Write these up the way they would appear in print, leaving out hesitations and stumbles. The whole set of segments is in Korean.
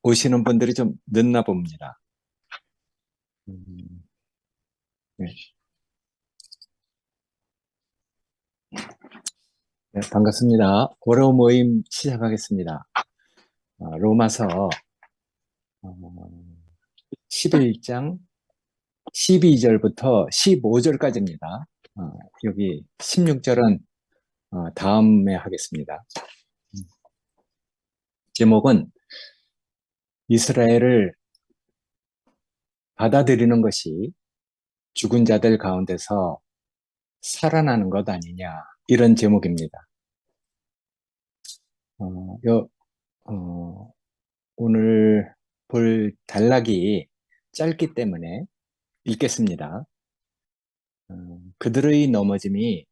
오시는 분들이 좀 늦나 봅니다. 음, 네. 네, 반갑습니다. 월요 모임 시작하겠습니다. 로마서 11장 12절부터 15절까지입니다. 여기 16절은 다음에 하겠습니다. 제목은 이스라엘을 받아들이는 것이 죽은 자들 가운데서 살아나는 것 아니냐, 이런 제목입니다. 어, 요, 어, 오늘 볼 단락이 짧기 때문에 읽겠습니다. 그들의 넘어짐이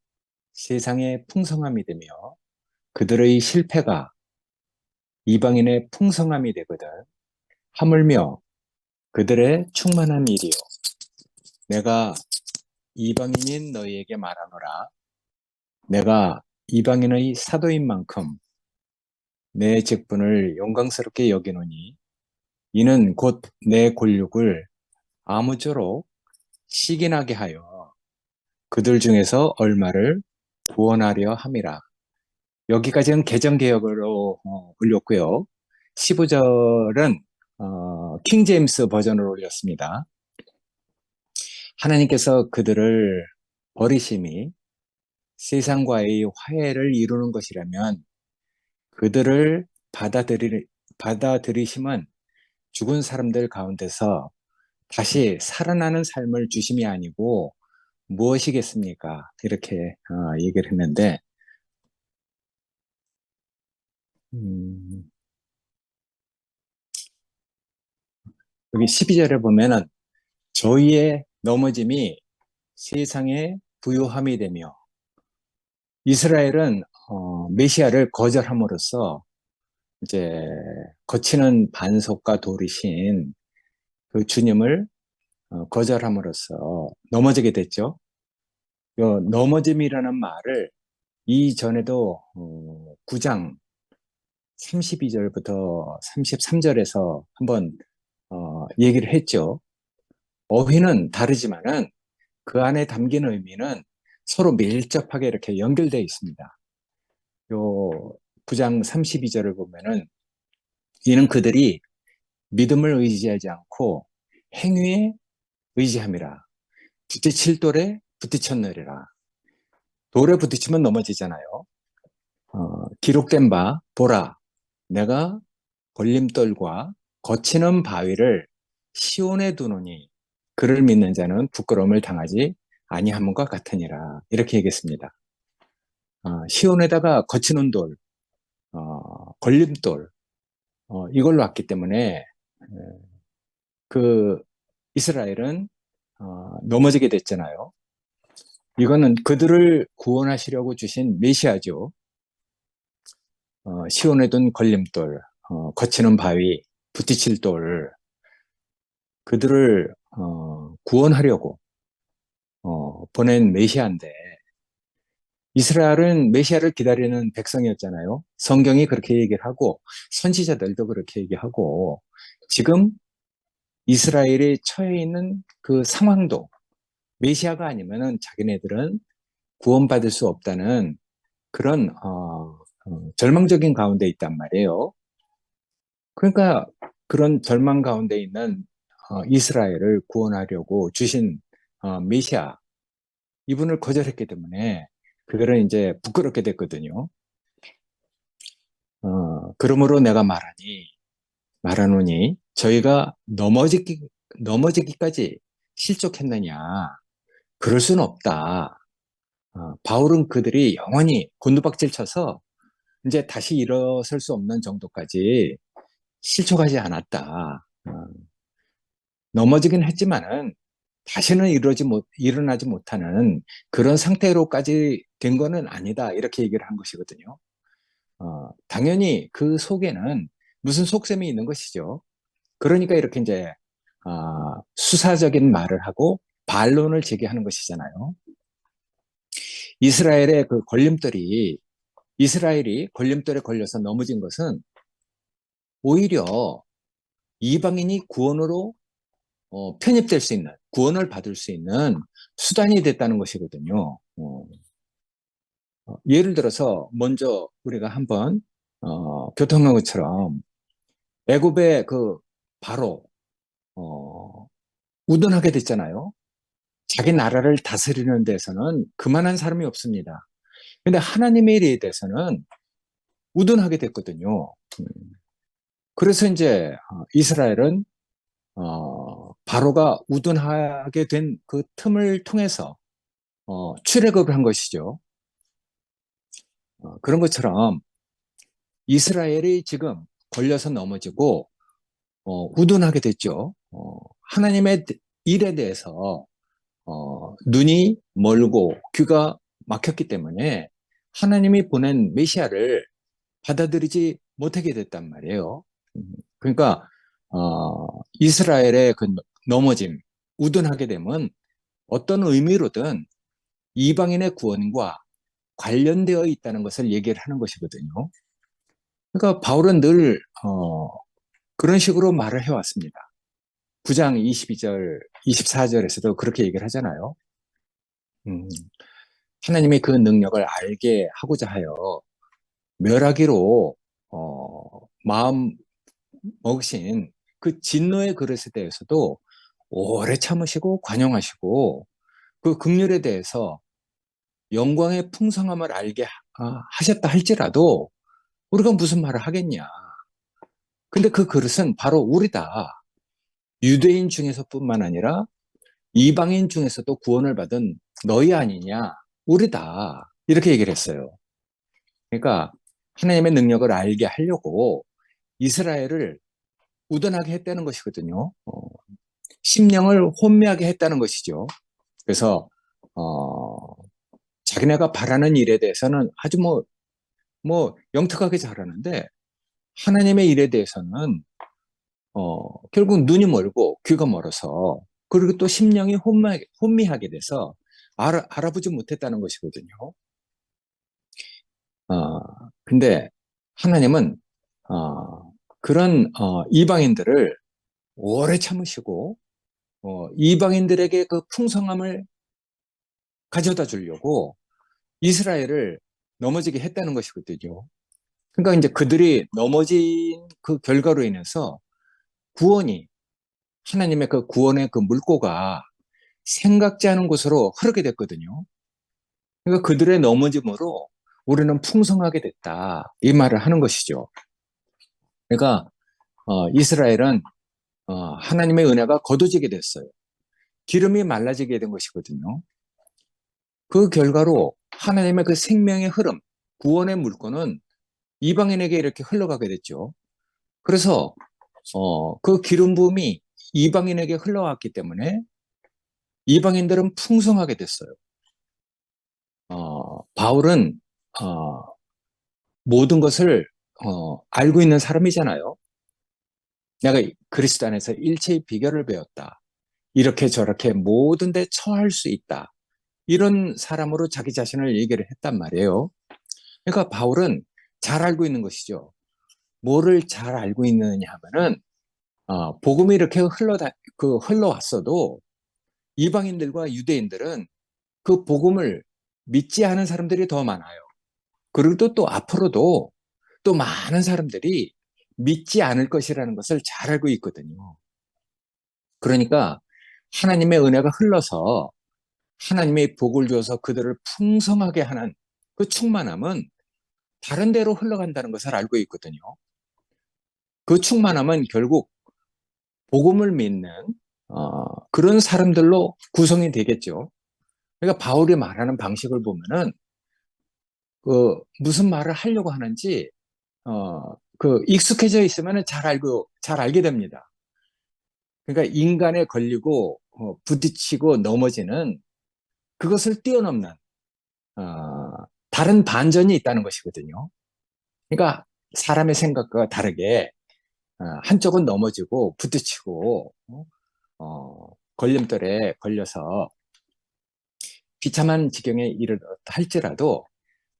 세상의 풍성함이 되며 그들의 실패가 이방인의 풍성함이 되거든. 하물며 그들의 충만한 일이요. 내가 이방인인 너희에게 말하노라. 내가 이방인의 사도인 만큼 내 직분을 영광스럽게 여기노니 이는 곧 내 권력을 아무쪼록 시기나게 하여 그들 중에서 얼마를 구원하려 함이라. 여기까지는 개정개혁으로 올렸고요. 15절은 킹 제임스 버전으로 올렸습니다. 하나님께서 그들을 버리심이 세상과의 화해를 이루는 것이라면 그들을 받아들이심은 죽은 사람들 가운데서 다시 살아나는 삶을 주심이 아니고 무엇이겠습니까? 이렇게 얘기를 했는데, 음, 여기 12절에 보면은 저희의 넘어짐이 세상의 부요함이 되며 이스라엘은 메시아를 거절함으로써 이제 거치는 반석과 돌이신 그 주님을 거절함으로써 넘어지게 됐죠. 요 넘어짐이라는 말을 이전에도 9장 32절부터 33절에서 한번 얘기를 했죠. 어휘는 다르지만은 그 안에 담긴 의미는 서로 밀접하게 이렇게 연결되어 있습니다. 요 9장 32절을 보면은 이는 그들이 믿음을 의지하지 않고 행위에 의지함이라. 부딪힐 돌에 부딪혔느리라. 돌에 부딪히면 넘어지잖아요. 기록된 바 보라, 내가 걸림돌과 거치는 바위를 시온에 두노니 그를 믿는 자는 부끄러움을 당하지 아니함과 같으니라. 이렇게 얘기했습니다. 시온에다가 거치는 돌, 걸림돌, 이걸로 왔기 때문에 그 이스라엘은 넘어지게 됐잖아요. 이거는 그들을 구원하시려고 주신 메시아죠. 시온에 둔 걸림돌, 거치는 바위, 부딪힐 돌, 그들을 구원하려고 보낸 메시아인데 이스라엘은 메시아를 기다리는 백성이었잖아요. 성경이 그렇게 얘기를 하고 선지자들도 그렇게 얘기하고 지금 이스라엘이 처해 있는 그 상황도 메시아가 아니면은 자기네들은 구원받을 수 없다는 그런 절망적인 가운데 있단 말이에요. 그러니까 그런 절망 가운데 있는 이스라엘을 구원하려고 주신 메시아 이분을 거절했기 때문에 그들은 이제 부끄럽게 됐거든요. 그러므로 내가 말하노니 저희가 넘어지기까지 실족했느냐? 그럴 수는 없다. 바울은 그들이 영원히 곤두박질 쳐서 이제 다시 일어설 수 없는 정도까지 실족하지 않았다. 넘어지긴 했지만은 다시는 일어나지 못하는 그런 상태로까지 된 거는 아니다. 이렇게 얘기를 한 것이거든요. 당연히 그 속에는 무슨 속셈이 있는 것이죠. 그러니까 이렇게 이제 수사적인 말을 하고 반론을 제기하는 것이잖아요. 이스라엘이 걸림돌에 걸려서 넘어진 것은 오히려 이방인이 구원으로 편입될 수 있는, 구원을 받을 수 있는 수단이 됐다는 것이거든요. 예를 들어서 먼저 우리가 한번 교통연구처럼 애굽의 그 바로 우둔하게 됐잖아요. 자기 나라를 다스리는 데서는 그만한 사람이 없습니다. 근데 하나님의 일에 대해서는 우둔하게 됐거든요. 그래서 이제 이스라엘은 바로가 우둔하게 된 그 틈을 통해서 출애굽을 한 것이죠. 그런 것처럼 이스라엘이 지금 걸려서 넘어지고 우둔하게 됐죠. 하나님의 일에 대해서 눈이 멀고 귀가 막혔기 때문에 하나님이 보낸 메시아를 받아들이지 못하게 됐단 말이에요. 그러니까 이스라엘의 그 넘어짐, 우둔하게 되면 어떤 의미로든 이방인의 구원과 관련되어 있다는 것을 얘기를 하는 것이거든요. 그러니까 바울은 늘 그런 식으로 말을 해왔습니다. 9장 22절, 24절에서도 그렇게 얘기를 하잖아요. 하나님의 그 능력을 알게 하고자 하여 멸하기로 마음 먹으신 그 진노의 그릇에 대해서도 오래 참으시고 관용하시고 그 긍휼에 대해서 영광의 풍성함을 알게 하셨다 할지라도 우리가 무슨 말을 하겠냐. 근데 그 그릇은 바로 우리다. 유대인 중에서뿐만 아니라 이방인 중에서도 구원을 받은 너희 아니냐. 우리다. 이렇게 얘기를 했어요. 그러니까 하나님의 능력을 알게 하려고 이스라엘을 우둔하게 했다는 것이거든요. 심령을 혼미하게 했다는 것이죠. 그래서 자기네가 바라는 일에 대해서는 아주 영특하게 잘하는데 하나님의 일에 대해서는 결국 눈이 멀고 귀가 멀어서 그리고 또 심령이 혼미하게 돼서 알아보지 못했다는 것이거든요. 근데 하나님은 그런 이방인들을 오래 참으시고 이방인들에게 그 풍성함을 가져다 주려고 이스라엘을 넘어지게 했다는 것이거든요. 그러니까 이제 그들이 넘어진 그 결과로 인해서 구원이 하나님의 그 구원의 그 물꼬가 생각지 않은 곳으로 흐르게 됐거든요. 그러니까 그들의 넘어짐으로 우리는 풍성하게 됐다. 이 말을 하는 것이죠. 그러니까 이스라엘은 하나님의 은혜가 거두지게 됐어요. 기름이 말라지게 된 것이거든요. 그 결과로 하나님의 그 생명의 흐름, 구원의 물꼬는 이방인에게 이렇게 흘러가게 됐죠. 그래서 그 기름 부음이 이방인에게 흘러왔기 때문에 이방인들은 풍성하게 됐어요. 바울은 모든 것을 알고 있는 사람이잖아요. 내가 그리스도 안에서 일체의 비결을 배웠다. 이렇게 저렇게 모든 데 처할 수 있다. 이런 사람으로 자기 자신을 얘기를 했단 말이에요. 그러니까 바울은 잘 알고 있는 것이죠. 뭐를 잘 알고 있느냐 하면은 복음이 이렇게 흘러왔어도 이방인들과 유대인들은 그 복음을 믿지 않은 사람들이 더 많아요. 그리고 또 앞으로도 또 많은 사람들이 믿지 않을 것이라는 것을 잘 알고 있거든요. 그러니까 하나님의 은혜가 흘러서 하나님의 복을 줘서 그들을 풍성하게 하는 그 충만함은 다른 데로 흘러간다는 것을 알고 있거든요. 그 충만함은 결국 복음을 믿는 그런 사람들로 구성이 되겠죠. 그러니까 바울이 말하는 방식을 보면은 그 무슨 말을 하려고 하는지 그 익숙해져 있으면 잘 알게 됩니다. 그러니까 인간에 걸리고 부딪히고 넘어지는 그것을 뛰어넘는 다른 반전이 있다는 것이거든요. 그러니까 사람의 생각과 다르게 한쪽은 넘어지고 부딪히고 걸림돌에 걸려서 비참한 지경에 이르렀다 할지라도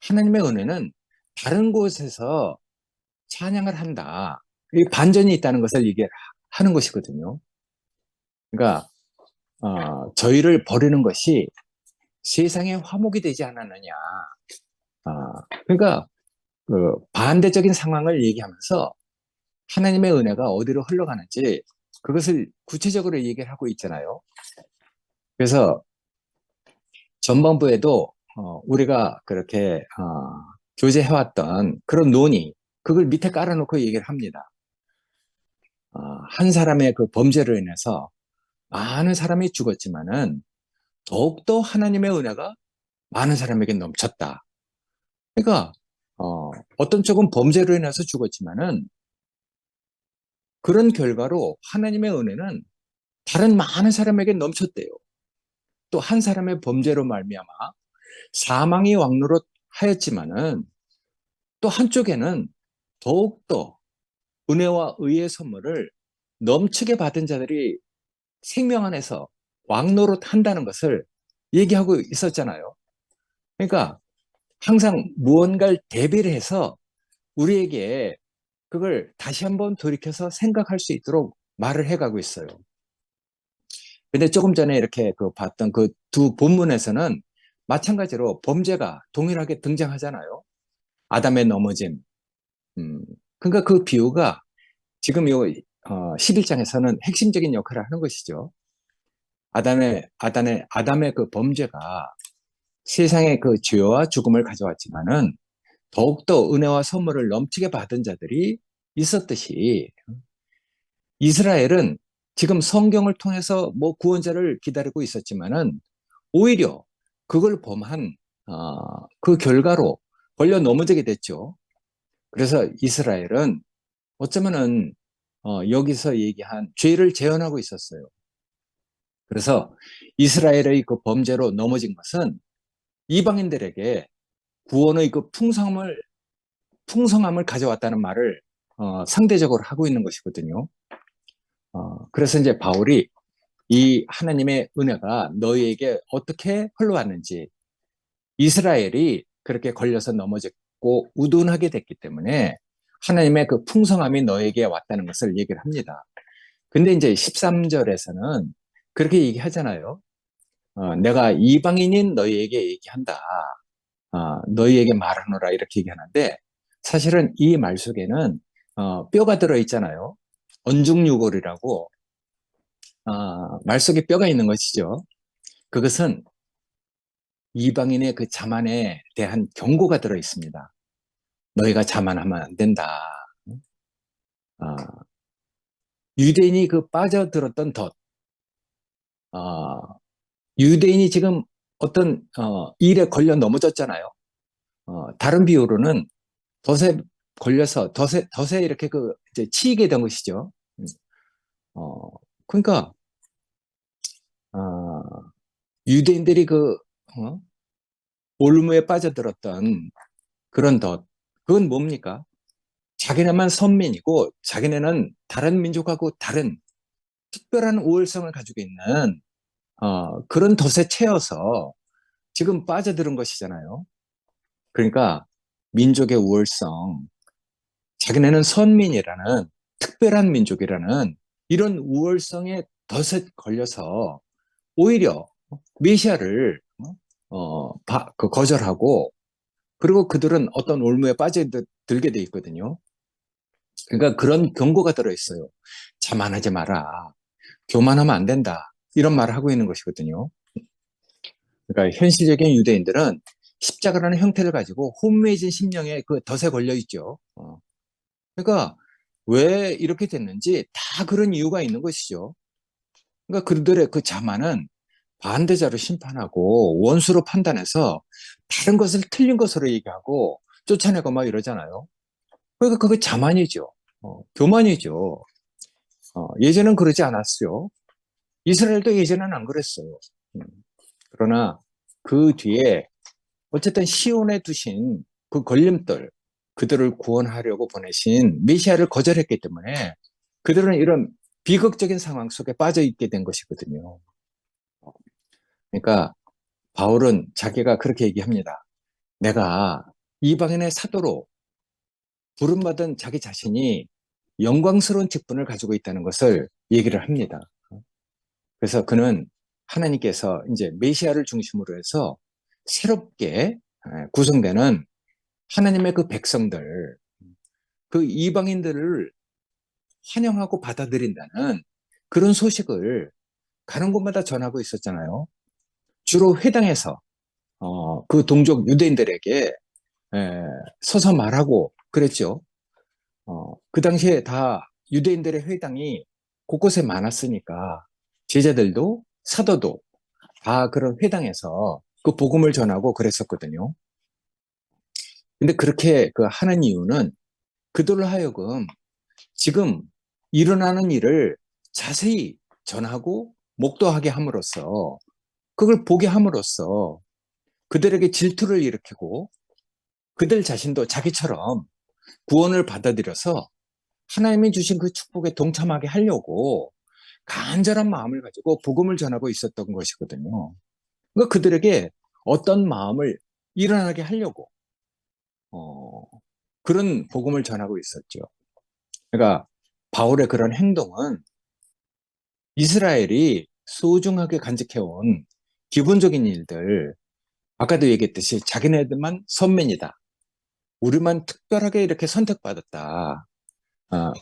하나님의 은혜는 다른 곳에서 찬양을 한다. 이 반전이 있다는 것을 얘기를 하는 것이거든요. 그러니까 저희를 버리는 것이 세상의 화목이 되지 않았느냐. 그러니까 그 반대적인 상황을 얘기하면서 하나님의 은혜가 어디로 흘러가는지 그것을 구체적으로 얘기를 하고 있잖아요. 그래서 전반부에도 우리가 그렇게 교제해왔던 그런 논의, 그걸 밑에 깔아놓고 얘기를 합니다. 한 사람의 그 범죄로 인해서 많은 사람이 죽었지만은 더욱더 하나님의 은혜가 많은 사람에게 넘쳤다. 그러니까 어떤 쪽은 범죄로 인해서 죽었지만은 그런 결과로 하나님의 은혜는 다른 많은 사람에게 넘쳤대요. 또 한 사람의 범죄로 말미암아 사망이 왕노릇 하였지만은 또 한쪽에는 더욱더 은혜와 의의 선물을 넘치게 받은 자들이 생명 안에서 왕노릇 한다는 것을 얘기하고 있었잖아요. 그러니까 항상 무언가를 대비를 해서 우리에게 그걸 다시 한번 돌이켜서 생각할 수 있도록 말을 해가고 있어요. 근데 조금 전에 이렇게 그 봤던 그 두 본문에서는 마찬가지로 범죄가 동일하게 등장하잖아요. 아담의 넘어짐. 그러니까 그 비유가 지금 요 11장에서는 핵심적인 역할을 하는 것이죠. 아담의 그 범죄가 세상에 그 죄와 죽음을 가져왔지만은 더욱더 은혜와 선물을 넘치게 받은 자들이 있었듯이 이스라엘은 지금 성경을 통해서 뭐 구원자를 기다리고 있었지만은 오히려 그걸 범한 그 결과로 걸려 넘어지게 됐죠. 그래서 이스라엘은 어쩌면은 여기서 얘기한 죄를 재현하고 있었어요. 그래서 이스라엘의 그 범죄로 넘어진 것은 이방인들에게 구원의 그 풍성함을 가져왔다는 말을 상대적으로 하고 있는 것이거든요. 그래서 이제 바울이 이 하나님의 은혜가 너희에게 어떻게 흘러왔는지 이스라엘이 그렇게 걸려서 넘어졌고 우둔하게 됐기 때문에 하나님의 그 풍성함이 너에게 왔다는 것을 얘기를 합니다. 근데 이제 13절에서는 그렇게 얘기하잖아요. 내가 이방인인 너희에게 얘기한다. 너희에게 말하노라 이렇게 얘기하는데 사실은 이 말 속에는 뼈가 들어있잖아요. 언중유골이라고 말 속에 뼈가 있는 것이죠. 그것은 이방인의 그 자만에 대한 경고가 들어있습니다. 너희가 자만하면 안 된다. 아, 유대인이 그 빠져들었던 덫, 유대인이 지금 어떤 일에 걸려 넘어졌잖아요. 다른 비유로는 덫에 걸려서 덫에 이렇게 그 이제 치이게 된 것이죠. 어, 그러니까 어, 유대인들이 그 올무에 빠져들었던 그런 덫, 그건 뭡니까? 자기네만 선민이고 자기네는 다른 민족하고 다른 특별한 우월성을 가지고 있는 그런 덫에 채여서 지금 빠져드는 것이잖아요. 그러니까 민족의 우월성, 자기네는 선민이라는 특별한 민족이라는 이런 우월성의 덫에 걸려서 오히려 메시아를 거절하고 그리고 그들은 어떤 올무에 빠져들게 돼 있거든요. 그러니까 그런 경고가 들어있어요. 자만하지 마라. 교만하면 안 된다. 이런 말을 하고 있는 것이거든요. 그러니까 현실적인 유대인들은 십자가라는 형태를 가지고 혼미해진 심령에 그 덫에 걸려 있죠. 그러니까 왜 이렇게 됐는지 다 그런 이유가 있는 것이죠. 그러니까 그들의 그 자만은 반대자로 심판하고 원수로 판단해서 다른 것을 틀린 것으로 얘기하고 쫓아내고 막 이러잖아요. 그러니까 그게 자만이죠. 교만이죠. 예전엔 그러지 않았어요. 이스라엘도 예전엔 안 그랬어요. 음. 그러나 그 뒤에 어쨌든 시온에 두신 그 걸림돌, 그들을 구원하려고 보내신 메시아를 거절했기 때문에 그들은 이런 비극적인 상황 속에 빠져 있게 된 것이거든요. 그러니까 바울은 자기가 그렇게 얘기합니다. 내가 이방인의 사도로 부름받은 자기 자신이 영광스러운 직분을 가지고 있다는 것을 얘기를 합니다. 그래서 그는 하나님께서 이제 메시아를 중심으로 해서 새롭게 구성되는 하나님의 그 백성들, 그 이방인들을 환영하고 받아들인다는 그런 소식을 가는 곳마다 전하고 있었잖아요. 주로 회당에서 그 동족 유대인들에게 서서 말하고 그랬죠. 그 당시에 다 유대인들의 회당이 곳곳에 많았으니까 제자들도 사도도 다 그런 회당에서 그 복음을 전하고 그랬었거든요. 근데 그렇게 그 하는 이유는 그들로 하여금 지금 일어나는 일을 자세히 전하고 목도하게 함으로써 그걸 보게 함으로써 그들에게 질투를 일으키고 그들 자신도 자기처럼 구원을 받아들여서 하나님이 주신 그 축복에 동참하게 하려고 간절한 마음을 가지고 복음을 전하고 있었던 것이거든요. 그러니까 그들에게 어떤 마음을 일어나게 하려고 어, 그런 복음을 전하고 있었죠. 그러니까 바울의 그런 행동은 이스라엘이 소중하게 간직해온 기본적인 일들, 아까도 얘기했듯이 자기네들만 선민이다. 우리만 특별하게 이렇게 선택받았다.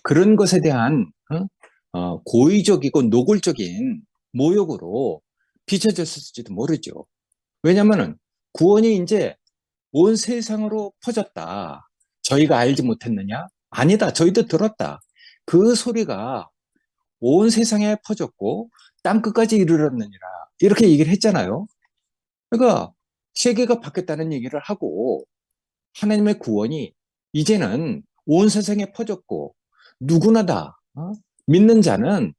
그런 것에 대한 고의적이고 노골적인 모욕으로 비춰졌을지도 모르죠. 왜냐하면 구원이 이제 온 세상으로 퍼졌다. 저희가 알지 못했느냐? 아니다. 저희도 들었다. 그 소리가 온 세상에 퍼졌고 땅 끝까지 이르렀느니라. 이렇게 얘기를 했잖아요. 그러니까 세계가 바뀌었다는 얘기를 하고 하나님의 구원이 이제는 온 세상에 퍼졌고 누구나 다 믿는 자는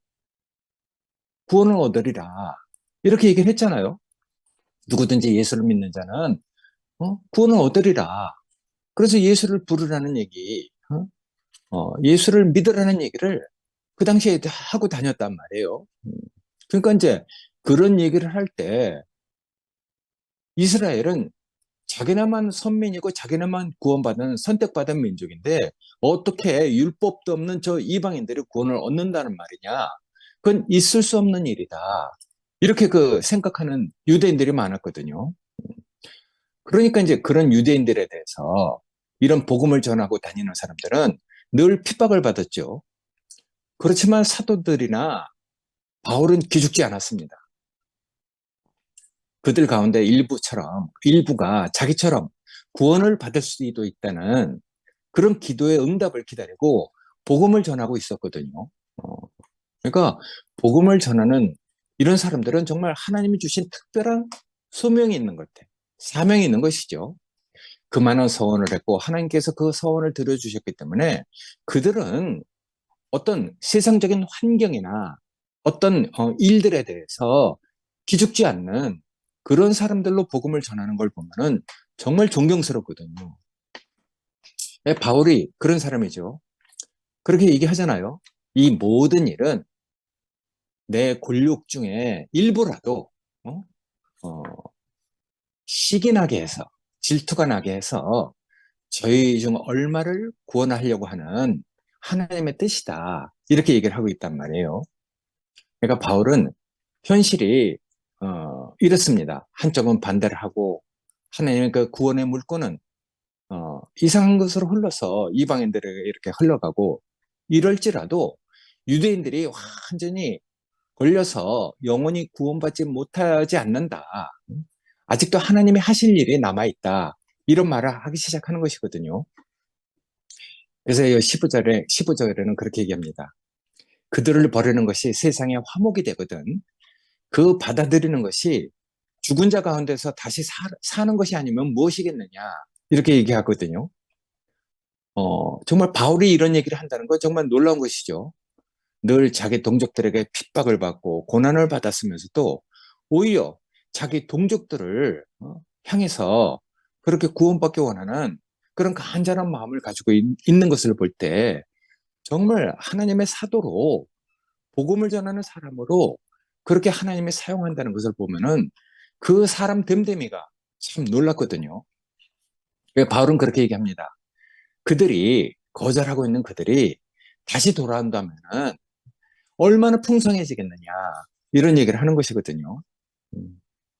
구원을 얻으리라. 이렇게 얘기를 했잖아요. 누구든지 예수를 믿는 자는 구원을 얻으리라. 그래서 예수를 부르라는 얘기, 예수를 믿으라는 얘기를 그 당시에 하고 다녔단 말이에요. 그러니까 이제 그런 얘기를 할 때 이스라엘은 자기네만 선민이고 자기네만 구원받은 선택받은 민족인데 어떻게 율법도 없는 저 이방인들이 구원을 얻는다는 말이냐? 그건 있을 수 없는 일이다. 이렇게 그 생각하는 유대인들이 많았거든요. 그러니까 이제 그런 유대인들에 대해서 이런 복음을 전하고 다니는 사람들은 늘 핍박을 받았죠. 그렇지만 사도들이나 바울은 기죽지 않았습니다. 그들 가운데 일부가 자기처럼 구원을 받을 수도 있다는 그런 기도의 응답을 기다리고 복음을 전하고 있었거든요. 어, 그러니까 복음을 전하는 이런 사람들은 정말 하나님이 주신 특별한 소명이 있는 것 같아요. 사명이 있는 것이죠. 그 많은 서원을 했고 하나님께서 그 서원을 들어주셨기 때문에 그들은 어떤 세상적인 환경이나 어떤 일들에 대해서 기죽지 않는 그런 사람들로 복음을 전하는 걸 보면은 정말 존경스럽거든요. 바울이 그런 사람이죠. 그렇게 얘기하잖아요. 이 모든 일은 내 골육 중에 일부라도 어? 어, 시기 나게 해서 질투가 나게 해서 저희 중 얼마를 구원하려고 하는 하나님의 뜻이다. 이렇게 얘기를 하고 있단 말이에요. 그러니까 바울은 현실이 이렇습니다. 한쪽은 반대를 하고 하나님의 그 구원의 물꼬는 이상한 것으로 흘러서 이방인들에게 이렇게 흘러가고 이럴지라도 유대인들이 완전히 걸려서 영원히 구원받지 못하지 않는다. 아직도 하나님이 하실 일이 남아있다. 이런 말을 하기 시작하는 것이거든요. 그래서 15절에는 그렇게 얘기합니다. 그들을 버리는 것이 세상의 화목이 되거든. 그 받아들이는 것이 죽은 자 가운데서 다시 사는 것이 아니면 무엇이겠느냐. 이렇게 얘기하거든요. 정말 바울이 이런 얘기를 한다는 건 정말 놀라운 것이죠. 늘 자기 동족들에게 핍박을 받고 고난을 받았으면서도 오히려 자기 동족들을 향해서 그렇게 구원받기 원하는 그런 간절한 마음을 가지고 있는 것을 볼 때 정말 하나님의 사도로 복음을 전하는 사람으로 그렇게 하나님이 사용한다는 것을 보면은 그 사람 됨됨이가 참 놀랐거든요. 바울은 그렇게 얘기합니다. 거절하고 있는 그들이 다시 돌아온다면은 얼마나 풍성해지겠느냐 이런 얘기를 하는 것이거든요.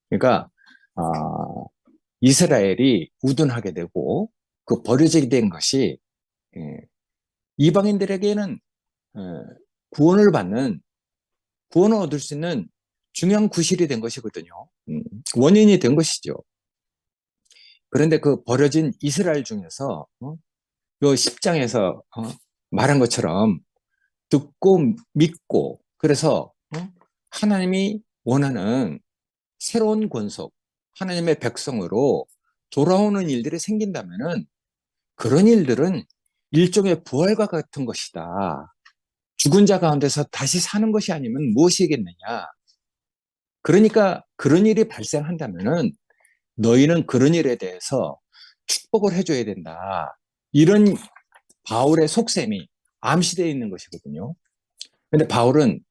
그러니까 아, 이스라엘이 우둔하게 되고 그 버려지게 된 것이 예, 이방인들에게는 예, 구원을 받는 구원을 얻을 수 있는 중요한 구실이 된 것이거든요. 원인이 된 것이죠. 그런데 그 버려진 이스라엘 중에서 요 10장에서 말한 것처럼 듣고 믿고 그래서 하나님이 원하는 새로운 권속, 하나님의 백성으로 돌아오는 일들이 생긴다면은 그런 일들은 일종의 부활과 같은 것이다. 죽은 자 가운데서 다시 사는 것이 아니면 무엇이겠느냐. 그러니까 그런 일이 발생한다면은 너희는 그런 일에 대해서 축복을 해줘야 된다. 이런 바울의 속셈이 암시되어 있는 것이거든요. 근데 바울은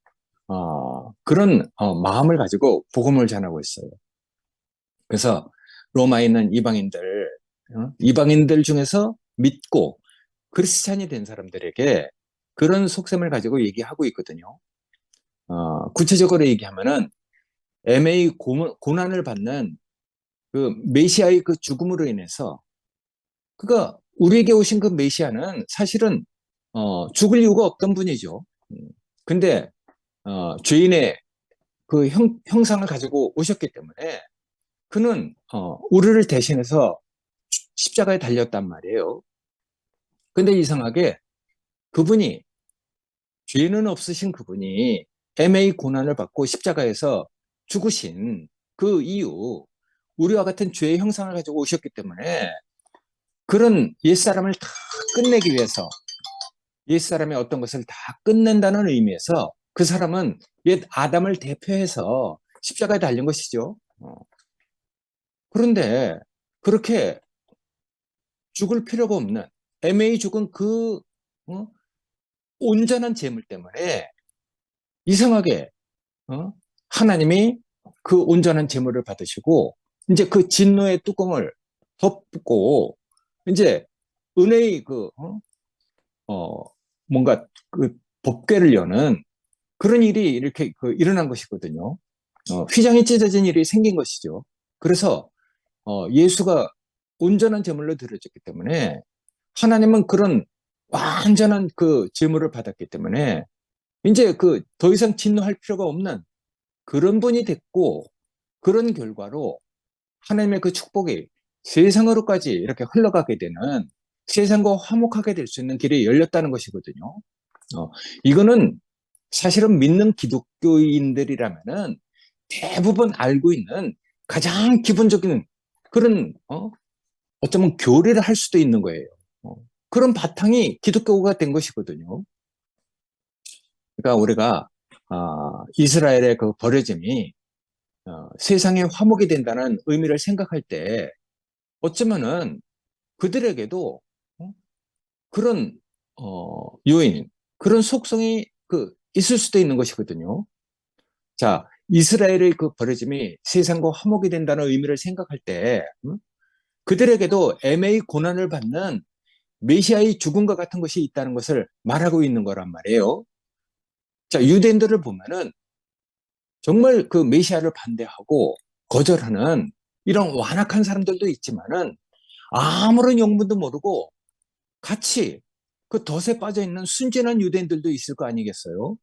그런 마음을 가지고 복음을 전하고 있어요. 그래서 로마에 있는 이방인들 중에서 믿고 크리스찬이 된 사람들에게 그런 속셈을 가지고 얘기하고 있거든요. 구체적으로 얘기하면은 MA 고난을 받는 그 메시아의 그 죽음으로 인해서 그가 우리에게 오신 그 메시아는 사실은 죽을 이유가 없던 분이죠. 근데 죄인의 그 형상을 가지고 오셨기 때문에 그는 우리를 대신해서 십자가에 달렸단 말이에요. 근데 이상하게 그분이 죄는 없으신 그분이 MA 고난을 받고 십자가에서 죽으신 그 이유 우리와 같은 죄의 형상을 가지고 오셨기 때문에 그런 옛사람을 다 끝내기 위해서 옛사람의 어떤 것을 다 끝낸다는 의미에서 그 사람은 옛 아담을 대표해서 십자가에 달린 것이죠. 그런데 그렇게 죽을 필요가 없는 MA 죽은 그 어? 온전한 재물 때문에 이상하게 하나님이 그 온전한 재물을 받으시고 이제 그 진노의 뚜껑을 덮고 이제 은혜의 뭔가 그 법궤를 여는 그런 일이 이렇게 일어난 것이거든요. 휘장이 찢어진 일이 생긴 것이죠. 그래서 예수가 온전한 제물로 드려졌기 때문에 하나님은 그런 완전한 그 제물을 받았기 때문에 이제 그 더 이상 진노할 필요가 없는 그런 분이 됐고 그런 결과로 하나님의 그 축복이 세상으로까지 이렇게 흘러가게 되는 세상과 화목하게 될 수 있는 길이 열렸다는 것이거든요. 이거는 사실은 믿는 기독교인들이라면은 대부분 알고 있는 가장 기본적인 그런 어쩌면 교리를 할 수도 있는 거예요. 그런 바탕이 기독교가 된 것이거든요. 그러니까 우리가 이스라엘의 그 버려짐이 세상의 화목이 된다는 의미를 생각할 때 어쩌면은 그들에게도 그런 요인, 그런 속성이 있을 수도 있는 것이거든요. 자, 이스라엘의 그 버려짐이 세상과 화목이 된다는 의미를 생각할 때 그들에게도 애매히 고난을 받는 메시아의 죽음과 같은 것이 있다는 것을 말하고 있는 거란 말이에요. 자, 유대인들을 보면은 정말 그 메시아를 반대하고 거절하는 이런 완악한 사람들도 있지만은 아무런 영문도 모르고 같이 그 덫에 빠져 있는 순진한 유대인들도 있을 거 아니겠어요?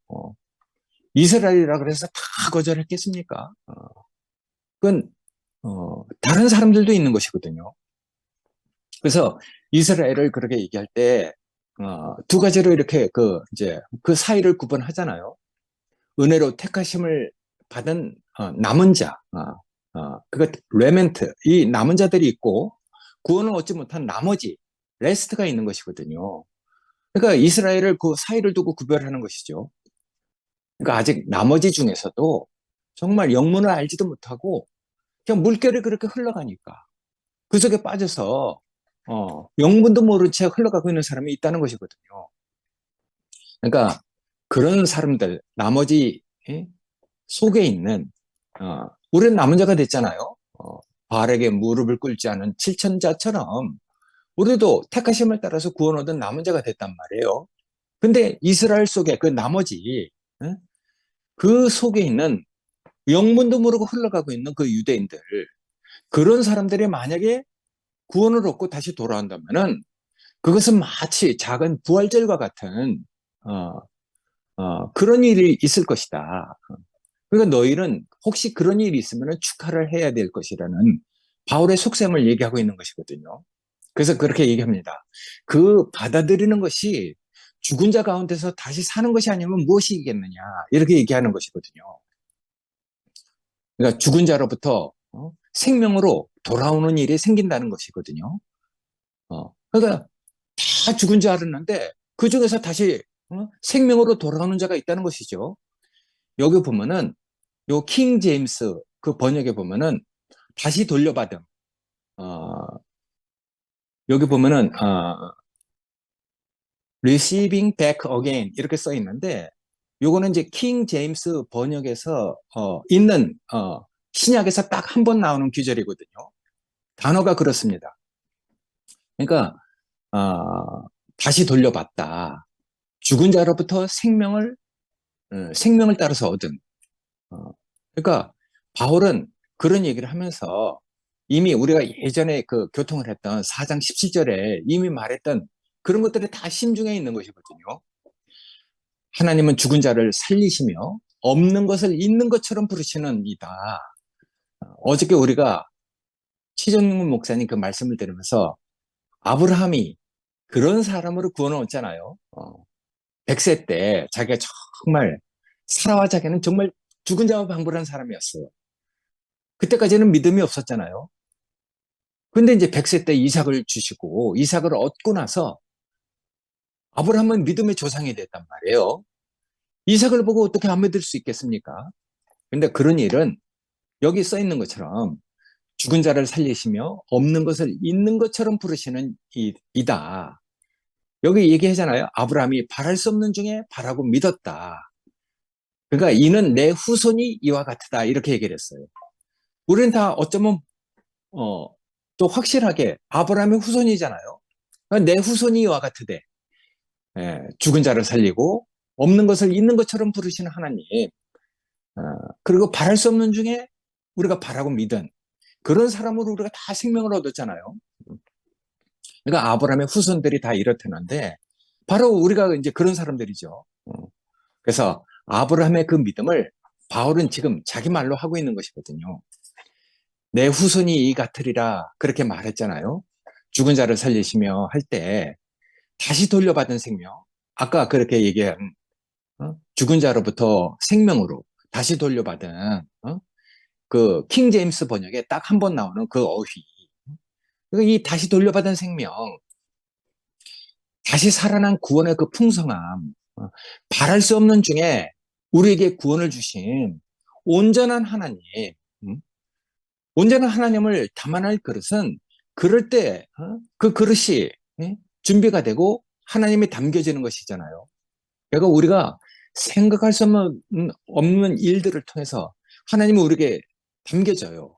이스라엘이라 그래서 다 거절했겠습니까? 그건 다른 사람들도 있는 것이거든요. 그래서 이스라엘을 그렇게 얘기할 때 두 가지로 이렇게 이제 그 사이를 구분하잖아요. 은혜로 택하심을 받은 남은 자, 그거 레멘트, 이 남은 자들이 있고 구원을 얻지 못한 나머지 레스트가 있는 것이거든요. 그러니까 이스라엘을 그 사이를 두고 구별하는 것이죠. 그러니까 아직 나머지 중에서도 정말 영문을 알지도 못하고 그냥 물결이 그렇게 흘러가니까 그 속에 빠져서 영문도 모른 채 흘러가고 있는 사람이 있다는 것이거든요. 그러니까 그런 사람들 나머지 속에 있는 우리는 남은 자가 됐잖아요. 바알에게 무릎을 꿇지 않은 칠천자처럼 우리도 택하심을 따라서 구원 얻은 남은 자가 됐단 말이에요. 근데 이스라엘 속에 그 나머지, 어? 그 속에 있는 영문도 모르고 흘러가고 있는 그 유대인들, 그런 사람들이 만약에 구원을 얻고 다시 돌아온다면은 그것은 마치 작은 부활절과 같은 어, 그런 일이 있을 것이다. 그러니까 너희는 혹시 그런 일이 있으면 축하를 해야 될 것이라는 바울의 속셈을 얘기하고 있는 것이거든요. 그래서 그렇게 얘기합니다. 그 받아들이는 것이 죽은 자 가운데서 다시 사는 것이 아니면 무엇이겠느냐 이렇게 얘기하는 것이거든요. 그러니까 죽은 자로부터 생명으로 돌아오는 일이 생긴다는 것이거든요. 그러니까 다 죽은 줄 알았는데 그 중에서 다시 생명으로 돌아오는 자가 있다는 것이죠. 여기 보면은 요 킹 제임스 그 번역에 보면은 다시 돌려받음. 어, 여기 보면은 receiving back again 이렇게 써 있는데 요거는 이제 킹 제임스 번역에서 있는 신약에서 딱 한 번 나오는 구절이거든요. 단어가 그렇습니다. 그러니까 다시 돌려받다. 죽은 자로부터 생명을 따라서 얻은. 그러니까 바울은 그런 얘기를 하면서 이미 우리가 예전에 그 교통을 했던 4장 17절에 이미 말했던 그런 것들이 다 심중에 있는 것이거든요. 하나님은 죽은 자를 살리시며 없는 것을 있는 것처럼 부르시는 이다. 어저께 우리가 최정문 목사님 그 말씀을 들으면서 아브라함이 그런 사람으로 구원을 얻잖아요. 100세 때 자기가 정말 사라와 자기는 정말 죽은 자와 방불한 사람이었어요. 그때까지는 믿음이 없었잖아요. 근데 이제 100세 때 이삭을 주시고 이삭을 얻고 나서 아브라함은 믿음의 조상이 됐단 말이에요. 이삭을 보고 어떻게 안 믿을 수 있겠습니까? 근데 그런 일은 여기 써 있는 것처럼 죽은 자를 살리시며 없는 것을 있는 것처럼 부르시는 이다. 여기 얘기하잖아요. 아브라함이 바랄 수 없는 중에 바라고 믿었다. 그러니까 이는 내 후손이 이와 같다. 이렇게 얘기를 했어요. 우리는 다 어쩌면 어, 또 확실하게 아브라함의 후손이잖아요. 그러니까 내 후손이 이와 같으되 죽은 자를 살리고 없는 것을 있는 것처럼 부르시는 하나님. 어, 그리고 바랄 수 없는 중에 우리가 바라고 믿은 그런 사람으로 우리가 다 생명을 얻었잖아요. 그러니까 아브라함의 후손들이 다 이렇다는데 바로 우리가 이제 그런 사람들이죠. 그래서 아브라함의 그 믿음을 바울은 지금 자기 말로 하고 있는 것이거든요. 내 후손이 이 같으리라 그렇게 말했잖아요. 죽은 자를 살리시며 할 때 다시 돌려받은 생명. 아까 그렇게 얘기한 죽은 자로부터 생명으로 다시 돌려받은 그 킹 제임스 번역에 딱 한 번 나오는 그 어휘. 그러니까 이 다시 돌려받은 생명, 다시 살아난 구원의 그 풍성함, 바랄 수 없는 중에 우리에게 구원을 주신 온전한 하나님, 음? 온전한 하나님을 담아낼 그릇은 그럴 때 그 그릇이 준비가 되고 하나님이 담겨지는 것이잖아요. 그러니까 우리가 생각할 수 없는 일들을 통해서 하나님은 우리에게 담겨져요.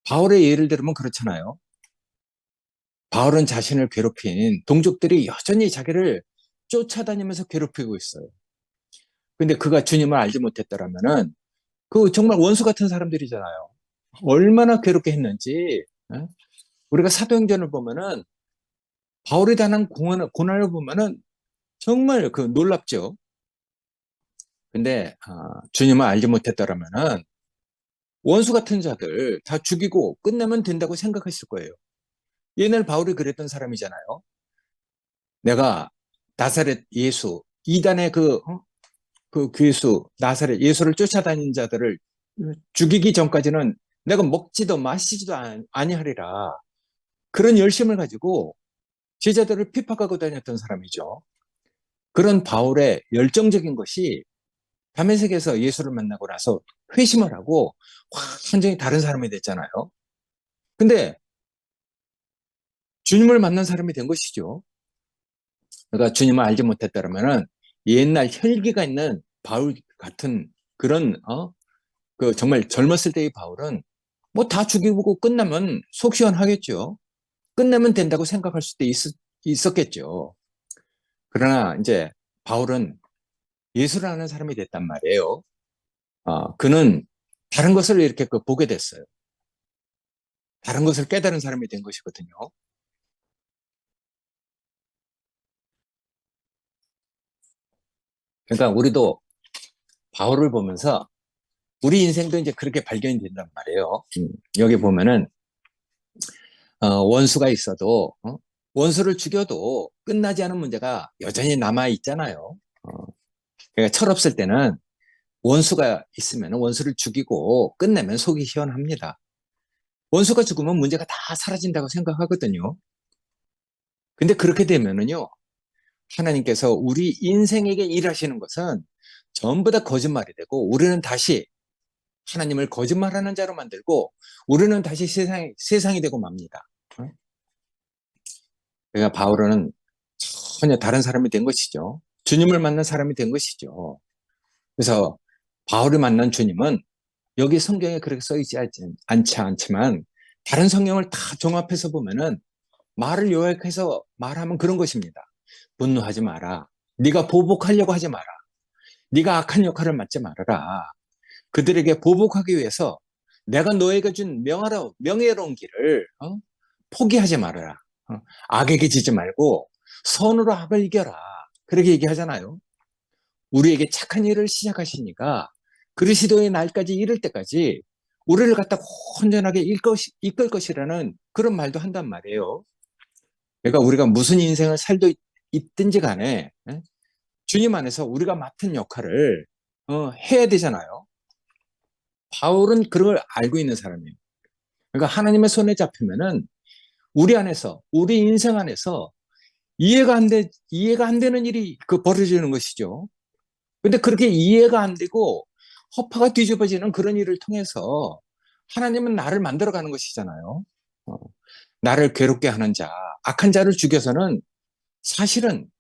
바울의 예를 들면 그렇잖아요. 바울은 자신을 괴롭힌 동족들이 여전히 자기를 쫓아다니면서 괴롭히고 있어요. 근데 그가 주님을 알지 못했더라면은 그 정말 원수 같은 사람들이잖아요. 얼마나 괴롭게 했는지. 우리가 사도행전을 보면은 바울이 당한 고난을 보면은 정말 그 놀랍죠. 근데 주님을 알지 못했더라면은 원수 같은 자들 다 죽이고 끝내면 된다고 생각했을 거예요. 옛날 바울이 그랬던 사람이잖아요. 내가 나사렛 예수, 이단의 그 괴수, 나사렛 예수를 쫓아다니는 자들을 죽이기 전까지는 내가 먹지도 마시지도 아니하리라. 그런 열심을 가지고 제자들을 핍박하고 다녔던 사람이죠. 그런 바울의 열정적인 것이 다메섹에서 예수를 만나고 나서 회심을 하고 완전히 다른 사람이 됐잖아요. 근데 주님을 만난 사람이 된 것이죠. 그러니까 주님을 알지 못했다면은 옛날 혈기가 있는 바울 같은 그런 그 정말 젊었을 때의 바울은 뭐 다 죽이고 끝나면 속 시원하겠죠. 끝내면 된다고 생각할 수도 있었겠죠. 그러나 이제 바울은 예수를 아는 사람이 됐단 말이에요. 그는 다른 것을 이렇게 보게 됐어요. 다른 것을 깨달은 사람이 된 것이거든요. 그러니까 우리도 바울을 보면서 우리 인생도 이제 그렇게 발견이 된단 말이에요. 여기 보면은 원수가 있어도 원수를 죽여도 끝나지 않은 문제가 여전히 남아 있잖아요. 그러니까 철없을 때는 원수가 있으면 원수를 죽이고 끝내면 속이 시원합니다. 원수가 죽으면 문제가 다 사라진다고 생각하거든요. 근데 그렇게 되면은요, 하나님께서 우리 인생에게 일하시는 것은 전부 다 거짓말이 되고, 우리는 다시 하나님을 거짓말하는 자로 만들고, 우리는 다시 세상이 되고 맙니다. 그러니까 바울은 전혀 다른 사람이 된 것이죠. 주님을 만난 사람이 된 것이죠. 그래서 바울이 만난 주님은 여기 성경에 그렇게 써 있지 않지 않지만 다른 성경을 다 종합해서 보면은 말을 요약해서 말하면 그런 것입니다. 분노하지 마라. 네가 보복하려고 하지 마라. 네가 악한 역할을 맡지 말아라. 그들에게 보복하기 위해서 내가 너에게 준 명예로운 길을 포기하지 말아라. 악에게 지지 말고 선으로 악을 이겨라. 그렇게 얘기하잖아요. 우리에게 착한 일을 시작하시니까 그리스도의 날까지 이를 때까지 우리를 갖다 온전하게 이끌 것이라는 그런 말도 한단 말이에요. 그러니까 우리가 무슨 인생을 살도 있든지 간에 주님 안에서 우리가 맡은 역할을 해야 되잖아요. 바울은 그걸 알고 있는 사람이에요. 그러니까 하나님의 손에 잡히면은 우리 안에서, 우리 인생 안에서 이해가 안 되는 일이 벌어지는 것이죠. 근데 그렇게 이해가 안 되고 허파가 뒤집어지는 그런 일을 통해서 하나님은 나를 만들어가는 것이잖아요. 어, 나를 괴롭게 하는 자, 악한 자를 죽여서는 사실은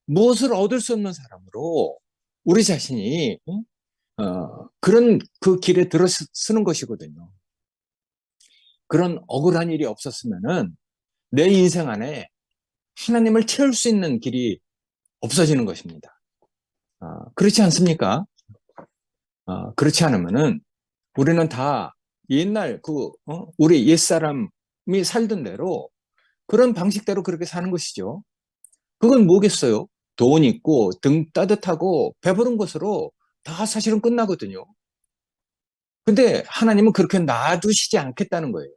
무엇을 얻을 수 없는 사람으로 우리 자신이 그런 그 길에 들어서는 것이거든요. 그런 억울한 일이 없었으면은 내 인생 안에 하나님을 채울 수 있는 길이 없어지는 것입니다. 그렇지 않습니까? 그렇지 않으면은 우리는 다 옛날 우리 옛사람이 살던 대로 그런 방식대로 그렇게 사는 것이죠. 그건 뭐겠어요? 돈 있고 등 따뜻하고 배부른 것으로 다 사실은 끝나거든요. 근데 하나님은 그렇게 놔두시지 않겠다는 거예요.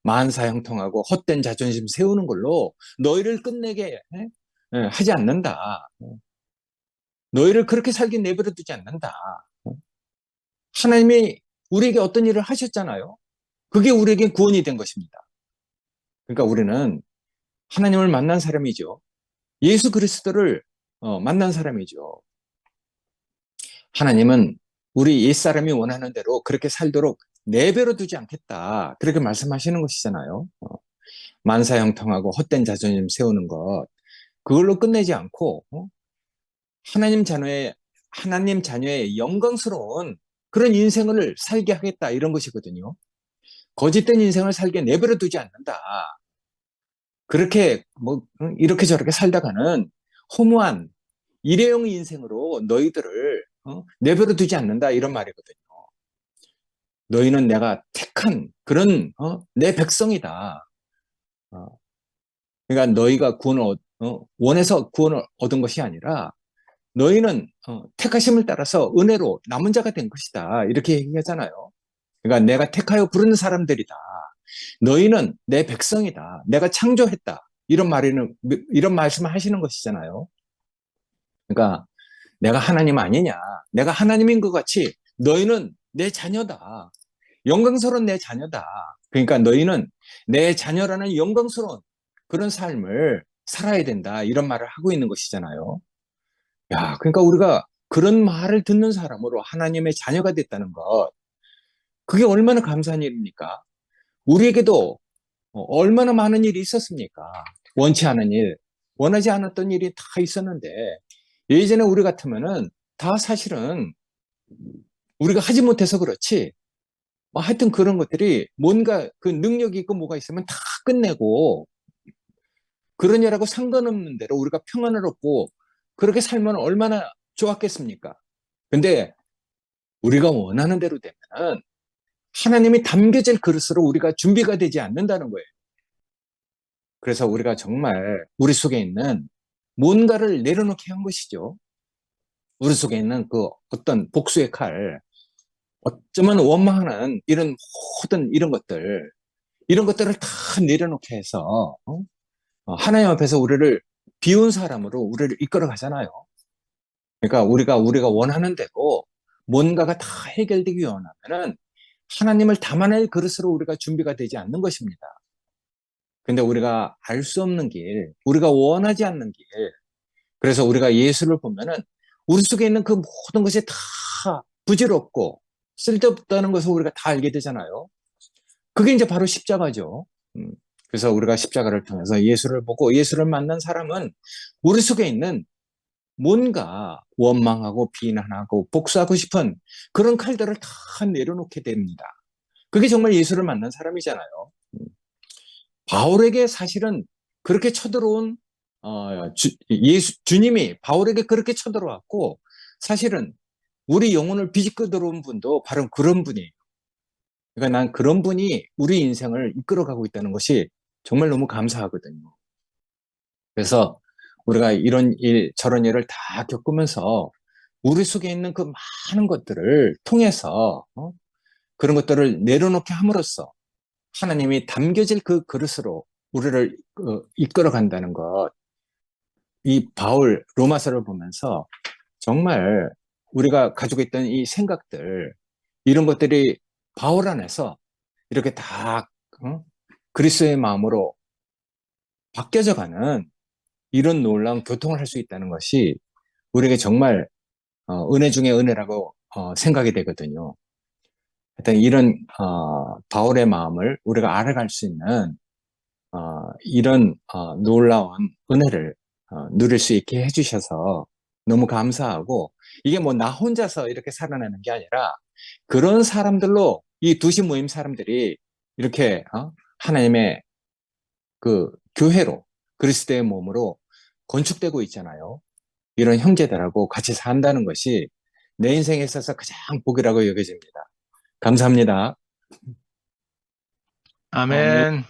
만사형통하고 헛된 자존심 세우는 걸로 너희를 끝내게 하지 않는다. 너희를 그렇게 살게 내버려 두지 않는다. 하나님이 우리에게 어떤 일을 하셨잖아요. 그게 우리에게 구원이 된 것입니다. 그러니까 우리는 하나님을 만난 사람이죠. 예수 그리스도를 만난 사람이죠. 하나님은 우리 옛사람이 원하는 대로 그렇게 살도록 내버려 두지 않겠다. 그렇게 말씀하시는 것이잖아요. 만사형통하고 헛된 자존심 세우는 것. 그걸로 끝내지 않고 하나님 자녀의 영광스러운 그런 인생을 살게 하겠다 이런 것이거든요. 거짓된 인생을 살게 내버려 두지 않는다. 그렇게 이렇게 저렇게 살다가는 허무한 일회용 인생으로 너희들을 내버려 두지 않는다 이런 말이거든요. 너희는 내가 택한 그런 내 백성이다. 어, 그러니까 너희가 원해서 구원을 얻은 것이 아니라 너희는 택하심을 따라서 은혜로 남은 자가 된 것이다. 이렇게 얘기하잖아요. 그러니까 내가 택하여 부르는 사람들이다. 너희는 내 백성이다. 내가 창조했다. 이런 말씀을 하시는 것이잖아요. 그러니까 내가 하나님 아니냐. 내가 하나님인 것 같이 너희는 내 자녀다. 영광스러운 내 자녀다. 그러니까 너희는 내 자녀라는 영광스러운 그런 삶을 살아야 된다. 이런 말을 하고 있는 것이잖아요. 야, 그러니까 우리가 그런 말을 듣는 사람으로 하나님의 자녀가 됐다는 것. 그게 얼마나 감사한 일입니까? 우리에게도 얼마나 많은 일이 있었습니까? 원치 않은 일, 원하지 않았던 일이 다 있었는데, 예전에 우리 같으면은 다 사실은 우리가 하지 못해서 그렇지, 뭐 하여튼 그런 것들이 뭔가 그 능력이 있고 뭐가 있으면 다 끝내고, 그런 일하고 상관없는 대로 우리가 평안을 얻고 그렇게 살면 얼마나 좋았겠습니까? 근데 우리가 원하는 대로 되면은 하나님이 담겨질 그릇으로 우리가 준비가 되지 않는다는 거예요. 그래서 우리가 정말 우리 속에 있는 뭔가를 내려놓게 한 것이죠. 우리 속에 있는 그 어떤 복수의 칼, 어쩌면 원망하는 이런 모든 이런 것들을 다 내려놓게 해서 하나님 앞에서 우리를 비운 사람으로 우리를 이끌어 가잖아요. 그러니까 우리가 원하는 대로 뭔가가 다 해결되기 원하면은 하나님을 담아낼 그릇으로 우리가 준비가 되지 않는 것입니다. 근데 우리가 알 수 없는 길, 우리가 원하지 않는 길, 그래서 우리가 예수를 보면은 우리 속에 있는 그 모든 것이 다 부질없고 쓸데없다는 것을 우리가 다 알게 되잖아요. 그게 이제 바로 십자가죠. 음, 그래서 우리가 십자가를 통해서 예수를 보고 예수를 만난 사람은 우리 속에 있는 뭔가 원망하고 비난하고 복수하고 싶은 그런 칼들을 다 내려놓게 됩니다. 그게 정말 예수를 만난 사람이잖아요. 바울에게 사실은 그렇게 쳐들어온 주님이 바울에게 그렇게 쳐들어왔고 사실은 우리 영혼을 비집고 들어온 분도 바로 그런 분이에요. 그러니까 난 그런 분이 우리 인생을 이끌어가고 있다는 것이 정말 너무 감사하거든요. 그래서 우리가 이런 일, 저런 일을 다 겪으면서 우리 속에 있는 그 많은 것들을 통해서 그런 것들을 내려놓게 함으로써 하나님이 담겨질 그 그릇으로 우리를 이끌어 간다는 것. 이 바울 로마서를 보면서 정말 우리가 가지고 있던 이 생각들, 이런 것들이 바울 안에서 이렇게 다 그리스도의 마음으로 바뀌어져 가는 이런 놀라운 교통을 할 수 있다는 것이 우리에게 정말 은혜 중에 은혜라고 생각이 되거든요. 하여튼 이런 바울의 마음을 우리가 알아갈 수 있는 이런 놀라운 은혜를 누릴 수 있게 해주셔서 너무 감사하고 이게 뭐 나 혼자서 이렇게 살아내는 게 아니라 그런 사람들로 이 두시 모임 사람들이 이렇게 하나님의 그 교회로 그리스도의 몸으로 건축되고 있잖아요. 이런 형제들하고 같이 산다는 것이 내 인생에 있어서 가장 복이라고 여겨집니다. 감사합니다. 아멘.